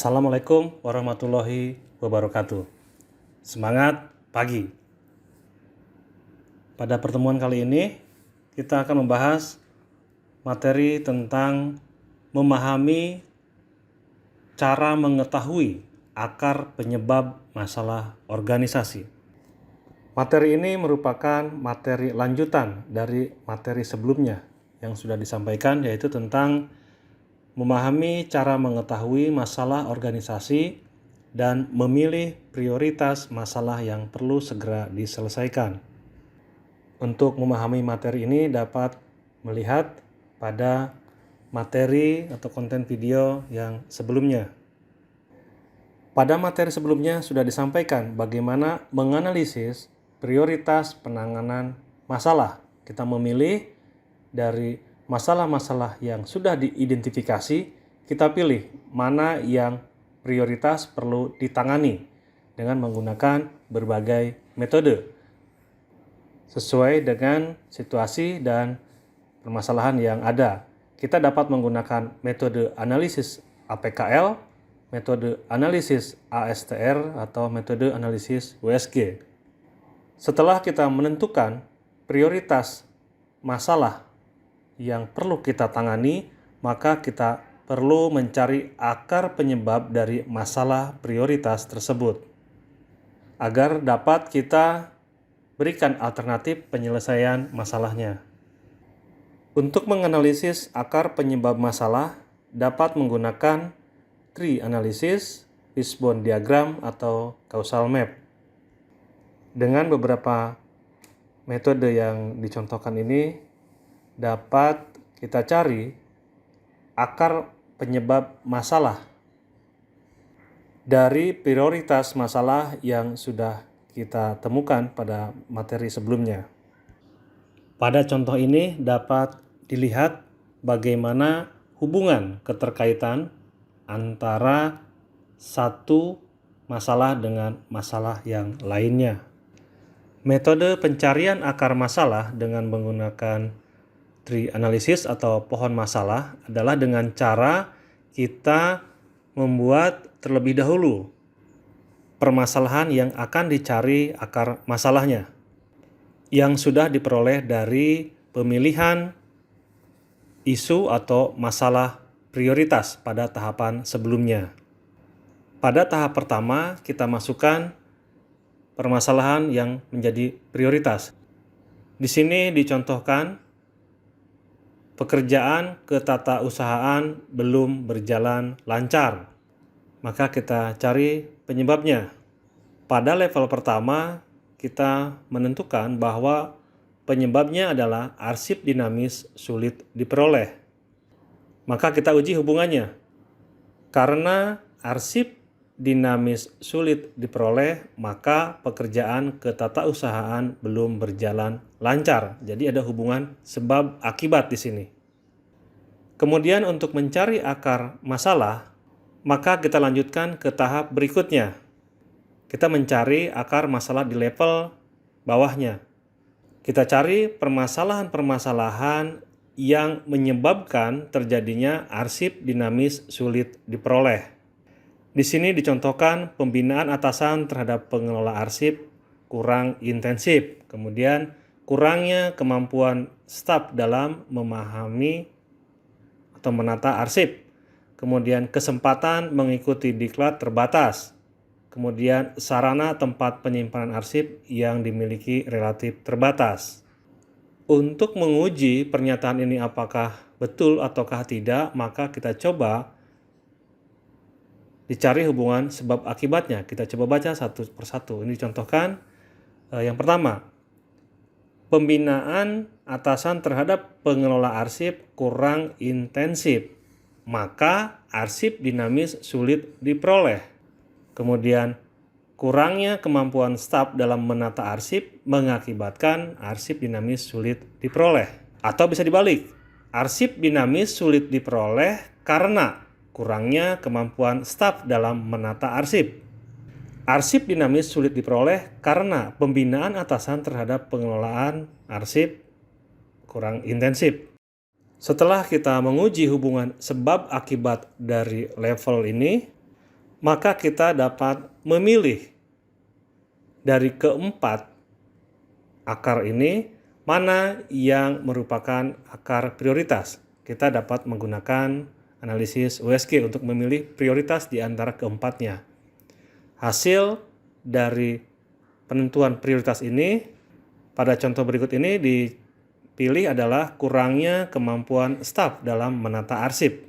Assalamualaikum warahmatullahi wabarakatuh. Semangat pagi. Pada pertemuan kali ini kita akan membahas materi tentang memahami cara mengetahui akar penyebab masalah organisasi. Materi ini merupakan materi lanjutan dari materi sebelumnya yang sudah disampaikan, yaitu tentang memahami cara mengetahui masalah organisasi dan memilih prioritas masalah yang perlu segera diselesaikan. Untuk memahami materi ini dapat melihat pada materi atau konten video yang sebelumnya. Pada materi sebelumnya sudah disampaikan bagaimana menganalisis prioritas penanganan masalah. Kita memilih dari masalah-masalah yang sudah diidentifikasi, kita pilih mana yang prioritas perlu ditangani dengan menggunakan berbagai metode sesuai dengan situasi dan permasalahan yang ada. Kita dapat menggunakan metode analisis APKL, metode analisis ASTR, atau metode analisis WSG. Setelah kita menentukan prioritas masalah yang perlu kita tangani, maka kita perlu mencari akar penyebab dari masalah prioritas tersebut agar dapat kita berikan alternatif penyelesaian masalahnya. Untuk menganalisis akar penyebab masalah dapat menggunakan tree analysis, fishbone diagram, atau causal map. Dengan beberapa metode yang dicontohkan ini dapat kita cari akar penyebab masalah dari prioritas masalah yang sudah kita temukan pada materi sebelumnya. Pada contoh ini dapat dilihat bagaimana hubungan keterkaitan antara satu masalah dengan masalah yang lainnya. Metode pencarian akar masalah dengan menggunakan tree analysis atau pohon masalah adalah dengan cara kita membuat terlebih dahulu permasalahan yang akan dicari akar masalahnya yang sudah diperoleh dari pemilihan isu atau masalah prioritas pada tahapan sebelumnya. Pada tahap pertama kita masukkan permasalahan yang menjadi prioritas. Di sini dicontohkan pekerjaan ketatausahaan belum berjalan lancar. Maka kita cari penyebabnya. Pada level pertama, kita menentukan bahwa penyebabnya adalah arsip dinamis sulit diperoleh. Maka kita uji hubungannya. Karena arsip dinamis sulit diperoleh, maka pekerjaan ketatausahaan belum berjalan lancar. Jadi ada hubungan sebab akibat di sini. Kemudian untuk mencari akar masalah, maka kita lanjutkan ke tahap berikutnya. Kita mencari akar masalah di level bawahnya. Kita cari permasalahan-permasalahan yang menyebabkan terjadinya arsip dinamis sulit diperoleh. Di sini dicontohkan pembinaan atasan terhadap pengelola arsip kurang intensif, kemudian kurangnya kemampuan staf dalam memahami atau menata arsip, kemudian kesempatan mengikuti diklat terbatas, kemudian sarana tempat penyimpanan arsip yang dimiliki relatif terbatas. Untuk menguji pernyataan ini apakah betul ataukah tidak, maka kita coba dicari hubungan sebab akibatnya. Kita coba baca satu persatu. Ini dicontohkan. Yang pertama, pembinaan atasan terhadap pengelola arsip kurang intensif, maka arsip dinamis sulit diperoleh. Kemudian, kurangnya kemampuan staf dalam menata arsip mengakibatkan arsip dinamis sulit diperoleh. Atau bisa dibalik, arsip dinamis sulit diperoleh karena kurangnya kemampuan staf dalam menata arsip. Arsip dinamis sulit diperoleh karena pembinaan atasan terhadap pengelolaan arsip kurang intensif. Setelah kita menguji hubungan sebab akibat dari level ini, maka kita dapat memilih dari keempat akar ini mana yang merupakan akar prioritas. Kita dapat menggunakan analisis USG untuk memilih prioritas di antara keempatnya. Hasil dari penentuan prioritas ini pada contoh berikut ini dipilih adalah kurangnya kemampuan staf dalam menata arsip.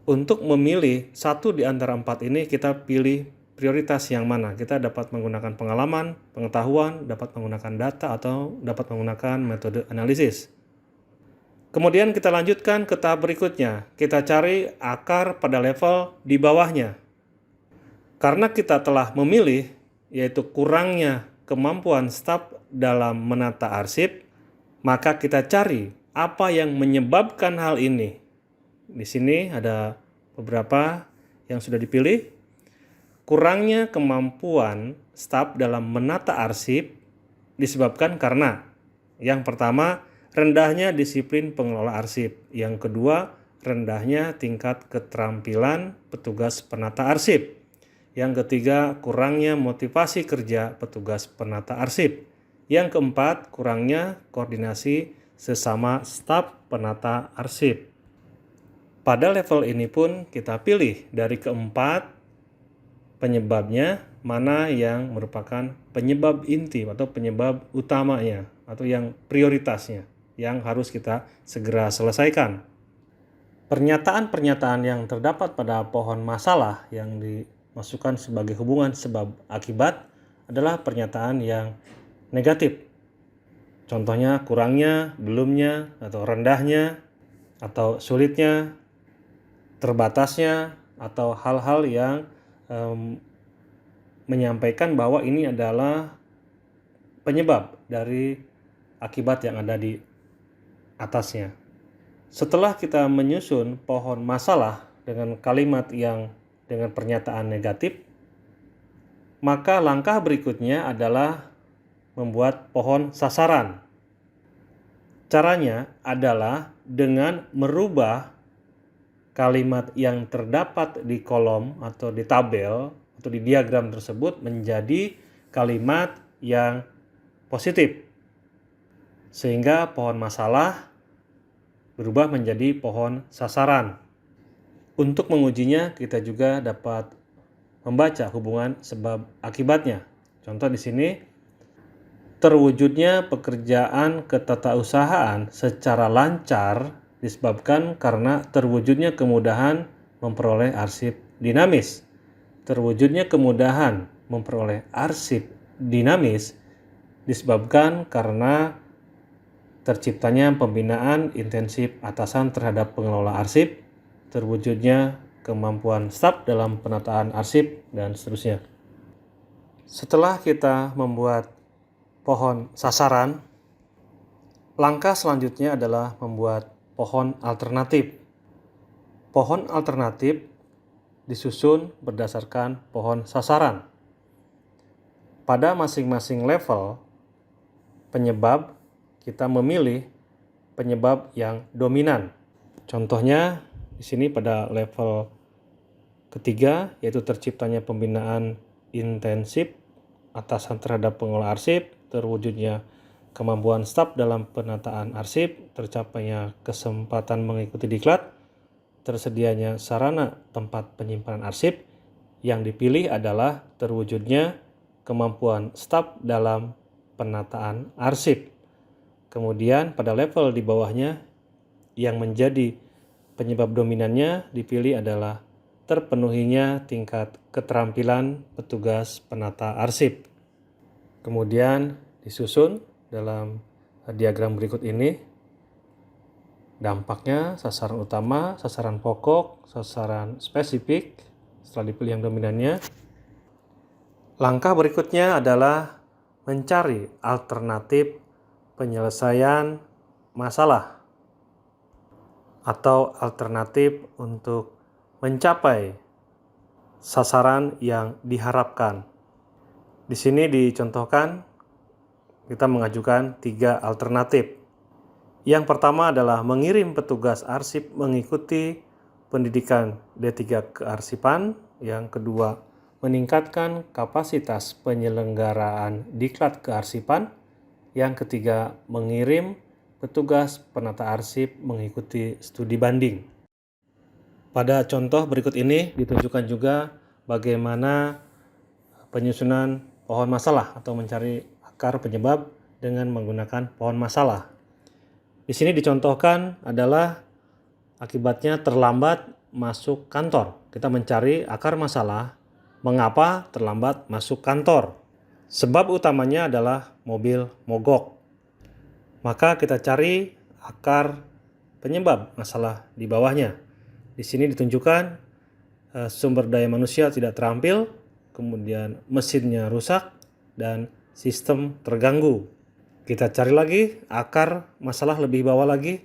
Untuk memilih satu di antara empat ini, kita pilih prioritas yang mana. Kita dapat menggunakan pengalaman, pengetahuan, dapat menggunakan data, atau dapat menggunakan metode analisis. Kemudian kita lanjutkan ke tahap berikutnya. Kita cari akar pada level di bawahnya. Karena kita telah memilih, yaitu kurangnya kemampuan staf dalam menata arsip, maka kita cari apa yang menyebabkan hal ini. Di sini ada beberapa yang sudah dipilih. Kurangnya kemampuan staf dalam menata arsip disebabkan karena yang pertama, rendahnya disiplin pengelola arsip. Yang kedua, rendahnya tingkat keterampilan petugas penata arsip. Yang ketiga, kurangnya motivasi kerja petugas penata arsip. Yang keempat, kurangnya koordinasi sesama staf penata arsip. Pada level ini pun kita pilih dari keempat penyebabnya mana yang merupakan penyebab inti atau penyebab utamanya atau yang prioritasnya yang harus kita segera selesaikan. Pernyataan-pernyataan yang terdapat pada pohon masalah yang dimasukkan sebagai hubungan sebab akibat adalah pernyataan yang negatif. Contohnya kurangnya, belumnya, atau rendahnya, atau sulitnya, terbatasnya, atau hal-hal yang menyampaikan bahwa ini adalah penyebab dari akibat yang ada di atasnya. Setelah kita menyusun pohon masalah dengan kalimat yang dengan pernyataan negatif, maka langkah berikutnya adalah membuat pohon sasaran. Caranya adalah dengan merubah kalimat yang terdapat di kolom atau di tabel atau di diagram tersebut menjadi kalimat yang positif. Sehingga pohon masalah berubah menjadi pohon sasaran. Untuk mengujinya, kita juga dapat membaca hubungan sebab akibatnya. Contoh di sini, terwujudnya pekerjaan ketatausahaan secara lancar disebabkan karena terwujudnya kemudahan memperoleh arsip dinamis. Terwujudnya kemudahan memperoleh arsip dinamis disebabkan karena terciptanya pembinaan intensif atasan terhadap pengelola arsip, terwujudnya kemampuan staf dalam penataan arsip, dan seterusnya. Setelah kita membuat pohon sasaran, langkah selanjutnya adalah membuat pohon alternatif. Pohon alternatif disusun berdasarkan pohon sasaran. Pada masing-masing level penyebab, kita memilih penyebab yang dominan. Contohnya di sini pada level ketiga, yaitu terciptanya pembinaan intensif atasan terhadap pengelola arsip, terwujudnya kemampuan staf dalam penataan arsip, tercapainya kesempatan mengikuti diklat, tersedianya sarana tempat penyimpanan arsip. Yang dipilih adalah terwujudnya kemampuan staf dalam penataan arsip. Kemudian pada level di bawahnya yang menjadi penyebab dominannya dipilih adalah terpenuhinya tingkat keterampilan petugas penata arsip. Kemudian disusun dalam diagram berikut ini dampaknya: sasaran utama, sasaran pokok, sasaran spesifik setelah dipilih yang dominannya. Langkah berikutnya adalah mencari alternatif penyelesaian masalah atau alternatif untuk mencapai sasaran yang diharapkan. Di sini dicontohkan kita mengajukan 3 alternatif. Yang pertama adalah mengirim petugas arsip mengikuti pendidikan D3 kearsipan Yang kedua, meningkatkan kapasitas penyelenggaraan diklat kearsipan. Yang ketiga, mengirim petugas penata arsip mengikuti studi banding. Pada contoh berikut ini ditunjukkan juga bagaimana penyusunan pohon masalah atau mencari akar penyebab dengan menggunakan pohon masalah. Di sini dicontohkan adalah akibatnya terlambat masuk kantor. Kita mencari akar masalah, mengapa terlambat masuk kantor. Sebab utamanya adalah mobil mogok. Maka kita cari akar penyebab masalah di bawahnya. Di sini ditunjukkan sumber daya manusia tidak terampil, kemudian mesinnya rusak, dan sistem terganggu. Kita cari lagi akar masalah lebih bawah lagi.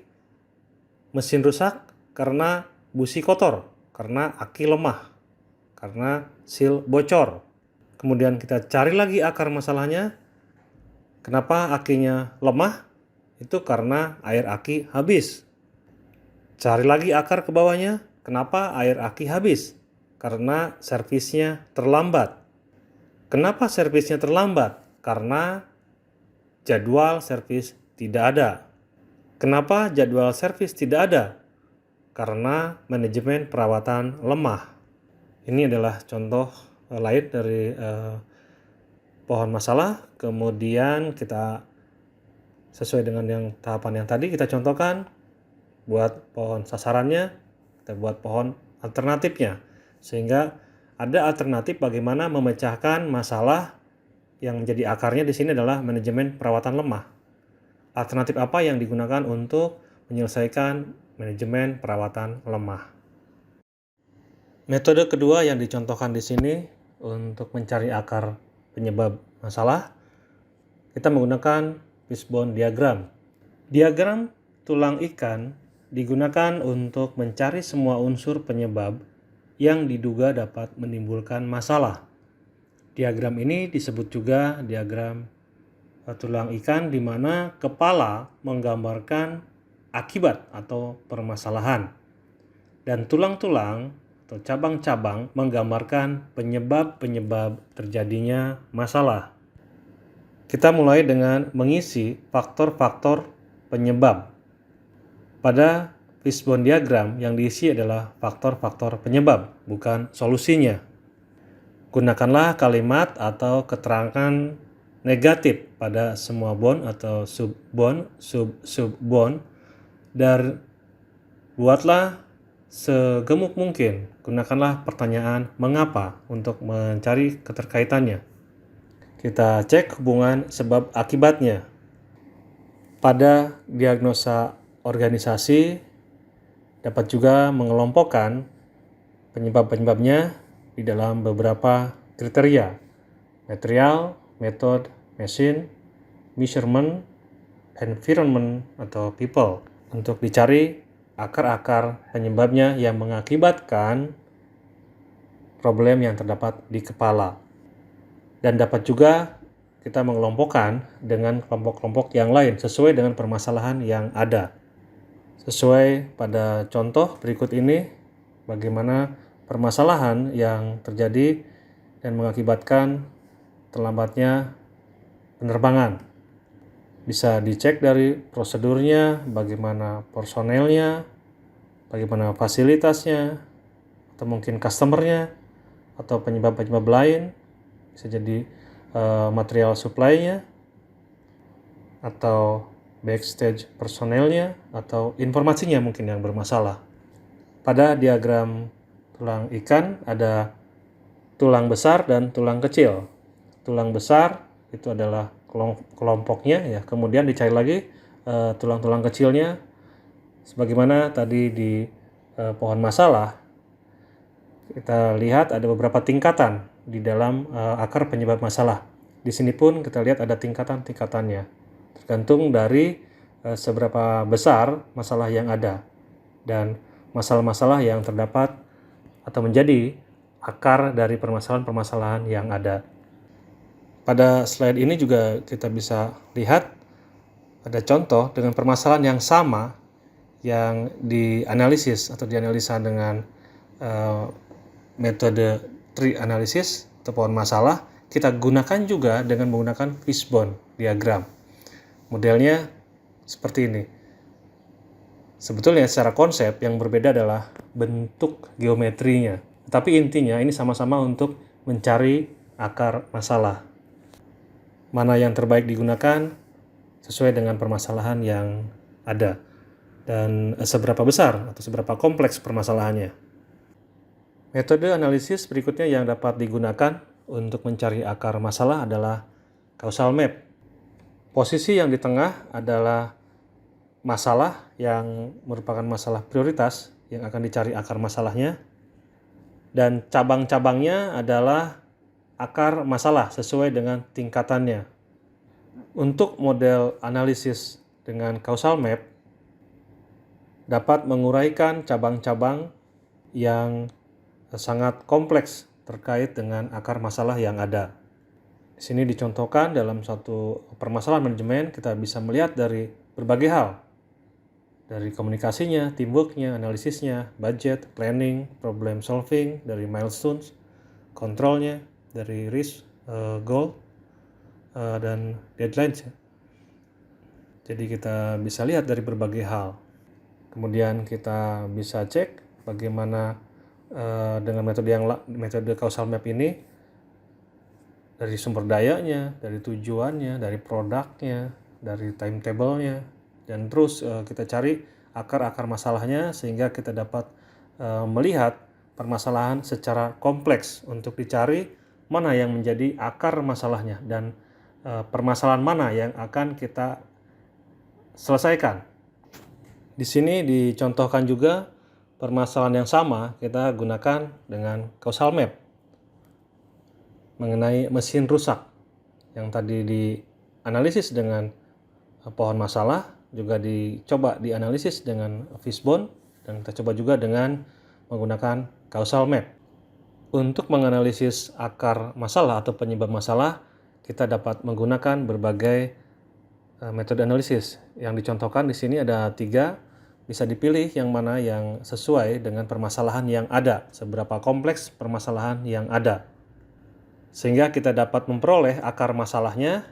Mesin rusak karena busi kotor, karena aki lemah, karena seal bocor. Kemudian kita cari lagi akar masalahnya. Kenapa akinya lemah? Itu karena air aki habis. Cari lagi akar ke bawahnya. Kenapa air aki habis? Karena servisnya terlambat. Kenapa servisnya terlambat? Karena jadwal servis tidak ada. Kenapa jadwal servis tidak ada? Karena manajemen perawatan lemah. Ini adalah contoh lain dari pohon masalah. Kemudian kita sesuai dengan tahapan yang tadi kita contohkan, buat pohon sasarannya, kita buat pohon alternatifnya. Sehingga ada alternatif bagaimana memecahkan masalah yang menjadi akarnya di sini adalah manajemen perawatan lemah. Alternatif apa yang digunakan untuk menyelesaikan manajemen perawatan lemah? Metode kedua yang dicontohkan di sini untuk mencari akar penyebab masalah, kita menggunakan fishbone diagram. Diagram tulang ikan digunakan untuk mencari semua unsur penyebab yang diduga dapat menimbulkan masalah. Diagram ini disebut juga diagram tulang ikan, di mana kepala menggambarkan akibat atau permasalahan, dan tulang-tulang atau cabang-cabang menggambarkan penyebab-penyebab terjadinya masalah. Kita mulai dengan mengisi faktor-faktor penyebab. Pada fishbone diagram yang diisi adalah faktor-faktor penyebab, bukan solusinya. Gunakanlah kalimat atau keterangan negatif pada semua bond atau subbond, sub-subbond, dan buatlah segemuk mungkin. Gunakanlah pertanyaan mengapa untuk mencari keterkaitannya. Kita cek hubungan sebab akibatnya. Pada diagnosa organisasi dapat juga mengelompokkan penyebab-penyebabnya di dalam beberapa kriteria: material, method, machine, measurement, environment, atau people, untuk dicari akar-akar penyebabnya yang mengakibatkan problem yang terdapat di kepala. Dan dapat juga kita mengelompokkan dengan kelompok-kelompok yang lain sesuai dengan permasalahan yang ada. Sesuai pada contoh berikut ini, bagaimana permasalahan yang terjadi dan mengakibatkan terlambatnya penerbangan. Bisa dicek dari prosedurnya, bagaimana personelnya, bagaimana fasilitasnya, atau mungkin customernya, atau penyebab-penyebab lain. Bisa jadi material supply-nya, atau backstage personelnya, atau informasinya mungkin yang bermasalah. Pada diagram tulang ikan ada tulang besar dan tulang kecil. Tulang besar itu adalah kelompoknya ya. Kemudian dicari lagi tulang-tulang kecilnya. Sebagaimana tadi di pohon masalah, kita lihat ada beberapa tingkatan di dalam akar penyebab masalah. Di sini pun kita lihat ada tingkatan-tingkatannya. Tergantung dari seberapa besar masalah yang ada dan masalah-masalah yang terdapat atau menjadi akar dari permasalahan-permasalahan yang ada. Pada slide ini juga kita bisa lihat ada contoh dengan permasalahan yang sama yang dianalisis atau dianalisa dengan metode tree analysis atau pohon masalah, kita gunakan juga dengan menggunakan fishbone diagram. Modelnya seperti ini. Sebetulnya secara konsep yang berbeda adalah bentuk geometrinya. Tapi intinya ini sama-sama untuk mencari akar masalah. Mana yang terbaik digunakan sesuai dengan permasalahan yang ada. Dan seberapa besar atau seberapa kompleks permasalahannya. Metode analisis berikutnya yang dapat digunakan untuk mencari akar masalah adalah causal map. Posisi yang di tengah adalah masalah yang merupakan masalah prioritas yang akan dicari akar masalahnya. Dan cabang-cabangnya adalah akar masalah sesuai dengan tingkatannya. Untuk model analisis dengan causal map dapat menguraikan cabang-cabang yang sangat kompleks terkait dengan akar masalah yang ada. Di sini dicontohkan dalam suatu permasalahan manajemen kita bisa melihat dari berbagai hal. Dari komunikasinya, teamworknya, analisisnya, budget, planning, problem solving, dari milestones, kontrolnya, dari risk, goal, dan deadlines. Jadi kita bisa lihat dari berbagai hal. Kemudian kita bisa cek bagaimana dengan metode causal map ini dari sumber dayanya, dari tujuannya, dari produknya, dari timetable-nya. Dan terus kita cari akar-akar masalahnya sehingga kita dapat melihat permasalahan secara kompleks untuk dicari mana yang menjadi akar masalahnya dan permasalahan mana yang akan kita selesaikan. Di sini dicontohkan juga permasalahan yang sama kita gunakan dengan causal map mengenai mesin rusak yang tadi dianalisis dengan pohon masalah, juga dicoba dianalisis dengan fishbone, dan kita coba juga dengan menggunakan causal map. Untuk menganalisis akar masalah atau penyebab masalah, kita dapat menggunakan berbagai metode analisis. Yang dicontohkan di sini ada 3, bisa dipilih yang mana yang sesuai dengan permasalahan yang ada, seberapa kompleks permasalahan yang ada. Sehingga kita dapat memperoleh akar masalahnya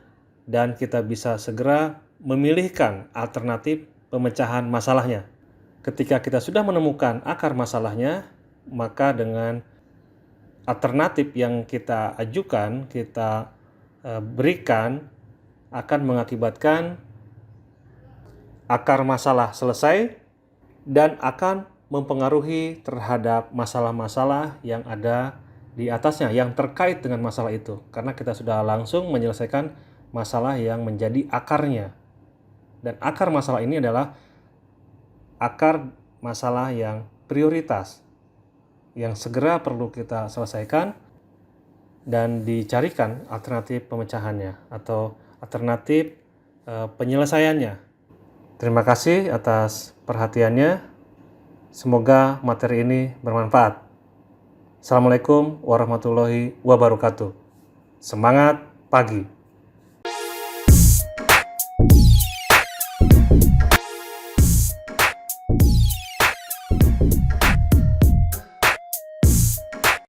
dan kita bisa segera memilihkan alternatif pemecahan masalahnya. Ketika kita sudah menemukan akar masalahnya, maka dengan alternatif yang kita ajukan, kita berikan akan mengakibatkan akar masalah selesai dan akan mempengaruhi terhadap masalah-masalah yang ada di atasnya yang terkait dengan masalah itu. Karena kita sudah langsung menyelesaikan masalah yang menjadi akarnya. Dan akar masalah ini adalah akar masalah yang prioritas, yang segera perlu kita selesaikan dan dicarikan alternatif pemecahannya atau alternatif penyelesaiannya. Terima kasih atas perhatiannya. Semoga materi ini bermanfaat. Assalamualaikum warahmatullahi wabarakatuh. Semangat pagi!